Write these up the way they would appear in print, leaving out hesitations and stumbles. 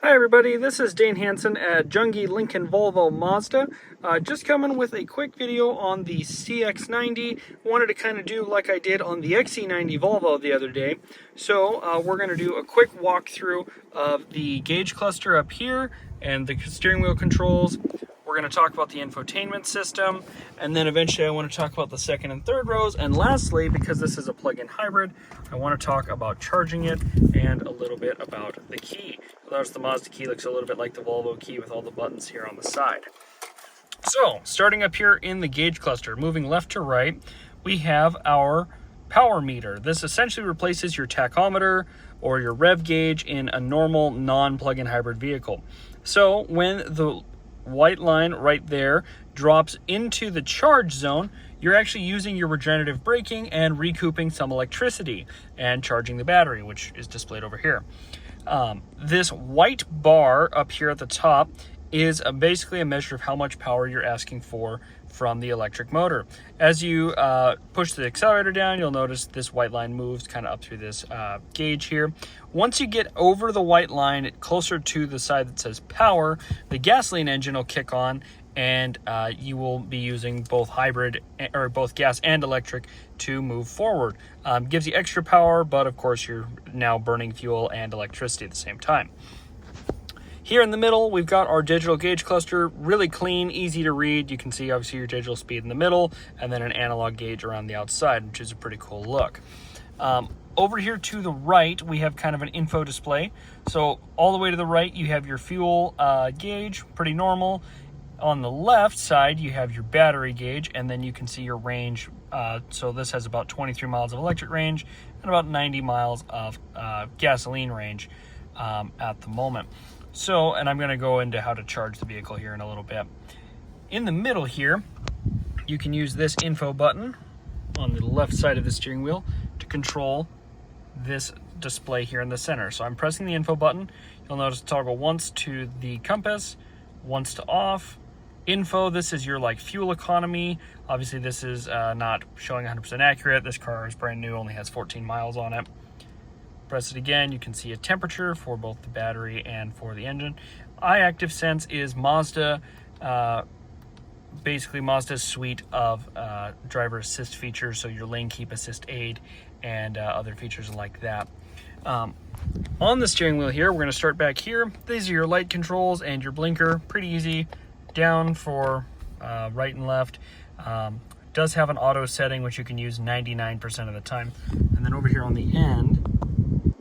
Hi everybody, this is Dane Hansen at Jungie Lincoln Volvo Mazda. Just coming with a quick video on the CX-90. Wanted to kind of do like I did on the XC90 Volvo the other day. So we're going to do a quick walkthrough of the gauge cluster up here and the steering wheel controls. We're going to talk about the infotainment system, and then eventually I want to talk about the second and third rows. And lastly, because this is a plug-in hybrid, I want to talk about charging it and a little bit about the key. Notice the Mazda key looks a little bit like the Volvo key with all the buttons here on the side. So, starting up here in the gauge cluster, moving left to right, we have our power meter. This essentially replaces your tachometer or your rev gauge in a normal non-plug-in hybrid vehicle. So, when the white line right there drops into the charge zone, you're actually using your regenerative braking and recouping some electricity and charging the battery, which is displayed over here. This white bar up here at the top is basically a measure of how much power you're asking for from the electric motor. As you push the accelerator down, you'll notice this white line moves kind of up through this gauge here. Once you get over the white line, closer to the side that says power, the gasoline engine will kick on, and you will be using both hybrid or both gas and electric to move forward. Gives you extra power, but of course you're now burning fuel and electricity at the same time. Here in the middle, we've got our digital gauge cluster, really clean, easy to read. You can see obviously your digital speed in the middle, and then an analog gauge around the outside, which is a pretty cool look. Over here to the right, we have kind of an info display. So all the way to the right, you have your fuel gauge, pretty normal. On the left side, you have your battery gauge, and then you can see your range. So this has about 23 miles of electric range and about 90 miles of gasoline range at the moment. So, and I'm going to go into how to charge the vehicle here in a little bit. In the middle here, you can use this info button on the left side of the steering wheel to control this display here in the center. So I'm pressing the info button. You'll notice toggle once to the compass, once to off. Info, this is your like fuel economy. Obviously this is not showing 100% accurate. This car is brand new, only has 14 miles on it. Press it again, you can see a temperature for both the battery and for the engine. iActive Sense is Mazda, basically Mazda's suite of driver assist features, so your lane keep assist aid and other features like that. On the steering wheel here, we're going to start back here. These are your light controls and your blinker, pretty easy. Down for right and left. Does have an auto setting, which you can use 99% of the time. And then over here on the end,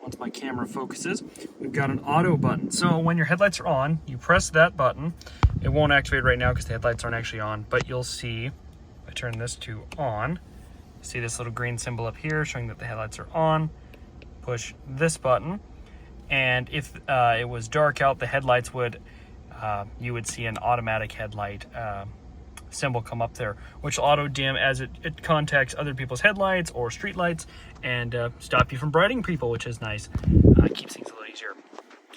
once my camera focuses, we've got an auto button. So when your headlights are on, you press that button. It won't activate right now because the headlights aren't actually on, but you'll see, if I turn this to on, see this little green symbol up here showing that the headlights are on. Push this button, and if it was dark out, the headlights would, you would see an automatic headlight symbol come up there, which will auto dim as it contacts other people's headlights or street lights and stop you from brightening people, which is nice. Keeps things a little easier.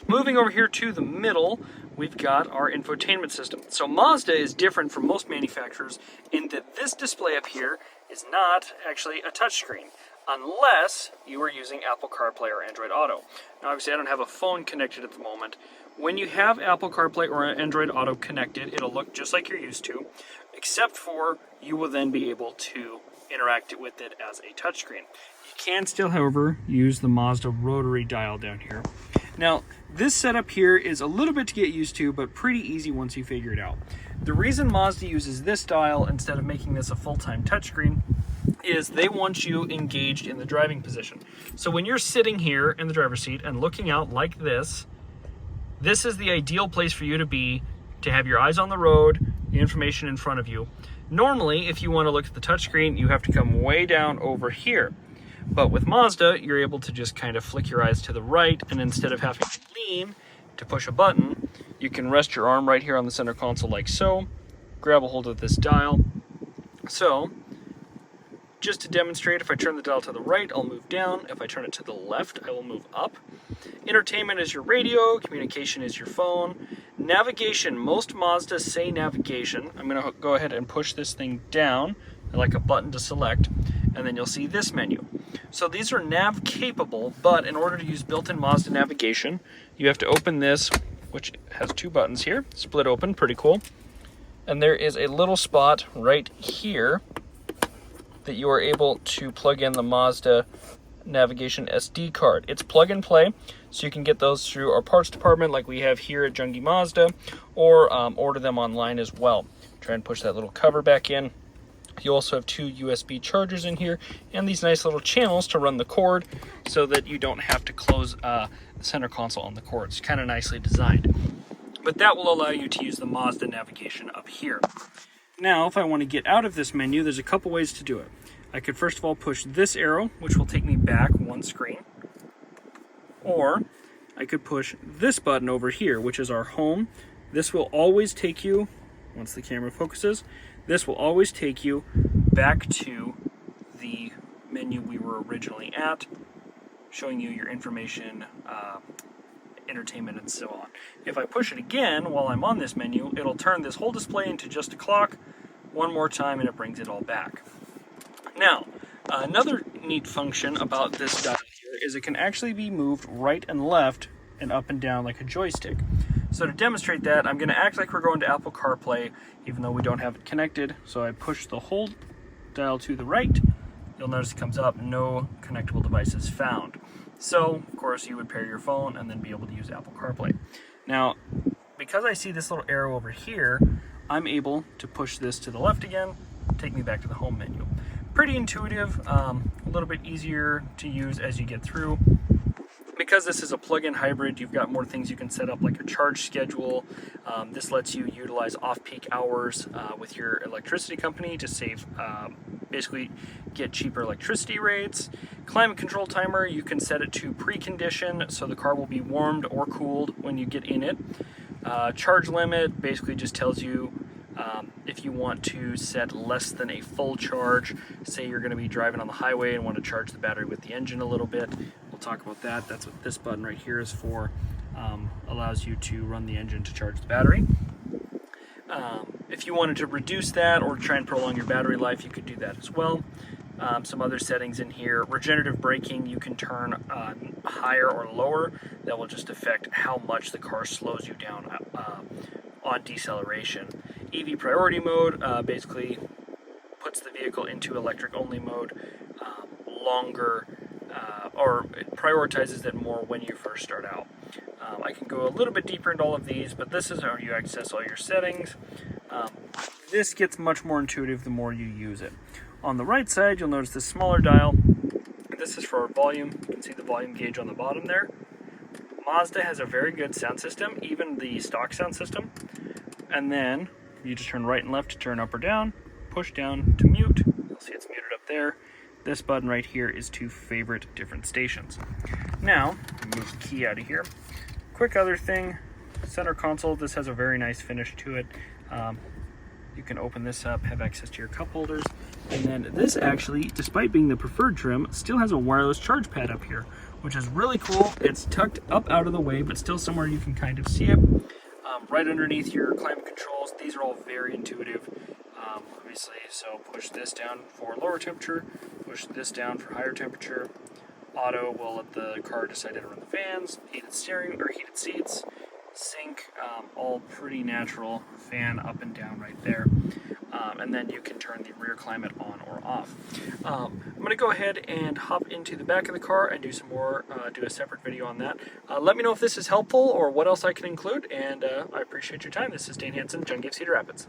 Moving over here to the middle, we've got our infotainment system. So Mazda is different from most manufacturers in that this display up here is not actually a touchscreen, unless you are using Apple CarPlay or Android Auto. Now obviously I don't have a phone connected at the moment. When you have Apple CarPlay or Android Auto connected, it'll look just like you're used to, except for you will then be able to interact with it as a touchscreen. You can still, however, use the Mazda rotary dial down here. Now, this setup here is a little bit to get used to, but pretty easy once you figure it out. The reason Mazda uses this dial instead of making this a full-time touchscreen is they want you engaged in the driving position. So when you're sitting here in the driver's seat and looking out like this is the ideal place for you to be, to have your eyes on the road, the information in front of you. Normally, if you want to look at the touchscreen, you have to come way down over here. But with Mazda, you're able to just kind of flick your eyes to the right, and instead of having to lean to push a button, you can rest your arm right here on the center console like so, grab a hold of this dial. So, just to demonstrate, if I turn the dial to the right, I'll move down. If I turn it to the left, I will move up. Entertainment is your radio, communication is your phone. Navigation, most Mazdas say navigation. I'm going to go ahead and push this thing down, like a button to select, and then you'll see this menu. So these are nav capable, but in order to use built-in Mazda navigation, you have to open this which has 2 buttons here, split open, pretty cool. And there is a little spot right here that you are able to plug in the Mazda navigation SD card. It's plug and play, so you can get those through our parts department like we have here at Jungi Mazda, or order them online as well. Try and push that little cover back in. You also have 2 USB chargers in here and these nice little channels to run the cord so that you don't have to close the center console on the cord. It's kind of nicely designed. But that will allow you to use the Mazda navigation up here. Now, if I want to get out of this menu, there's a couple ways to do it. I could first of all push this arrow, which will take me back 1 screen. Or I could push this button over here, which is our home. This will always take you, once the camera focuses, this will always take you back to the menu we were originally at, showing you your information, entertainment, and so on. If I push it again while I'm on this menu, it'll turn this whole display into just a clock 1 more time, and it brings it all back. Now, another neat function about this dial here is it can actually be moved right and left and up and down like a joystick. So to demonstrate that, I'm going to act like we're going to Apple CarPlay, even though we don't have it connected. So I push the whole dial to the right. You'll notice it comes up, no connectable devices found. So, of course, you would pair your phone and then be able to use Apple CarPlay. Now, because I see this little arrow over here, I'm able to push this to the left again, take me back to the home menu. Pretty intuitive, a little bit easier to use as you get through. Because this is a plug-in hybrid, you've got more things you can set up, like a charge schedule. This lets you utilize off-peak hours with your electricity company to save, basically get cheaper electricity rates. Climate control timer, you can set it to precondition, so the car will be warmed or cooled when you get in it. Charge limit basically just tells you if you want to set less than a full charge. Say you're going to be driving on the highway and want to charge the battery with the engine a little bit. We'll talk about that. That's what this button right here is for. Allows you to run the engine to charge the battery. If you wanted to reduce that or try and prolong your battery life, you could do that as well. Some other settings in here. Regenerative braking, you can turn higher or lower. That will just affect how much the car slows you down on deceleration. EV priority mode basically puts the vehicle into electric only mode longer, or it prioritizes it more when you first start out. I can go a little bit deeper into all of these, but this is how you access all your settings. This gets much more intuitive the more you use it. On the right side, you'll notice this smaller dial. This is for our volume. You can see the volume gauge on the bottom there. Mazda has a very good sound system, even the stock sound system. And then you just turn right and left to turn up or down, push down to mute. You'll see it's muted up there. This button right here is to favorite different stations. Now, move the key out of here. Quick other thing, center console. This has a very nice finish to it. You can open this up, have access to your cup holders. And then this actually, despite being the preferred trim, still has a wireless charge pad up here, which is really cool. It's tucked up out of the way, but still somewhere you can kind of see it. Right underneath your climate controls. These are all very intuitive, obviously. So push this down for lower temperature, push this down for higher temperature. Auto will let the car decide to run the fans, heated steering or heated seats, sync, all pretty natural, fan up and down right there. And then you can turn the rear climate on or off. I'm going to go ahead and hop into the back of the car and do some more, do a separate video on that. Let me know if this is helpful or what else I can include, and I appreciate your time. This is Dane Hansen, Jungi of Cedar Rapids.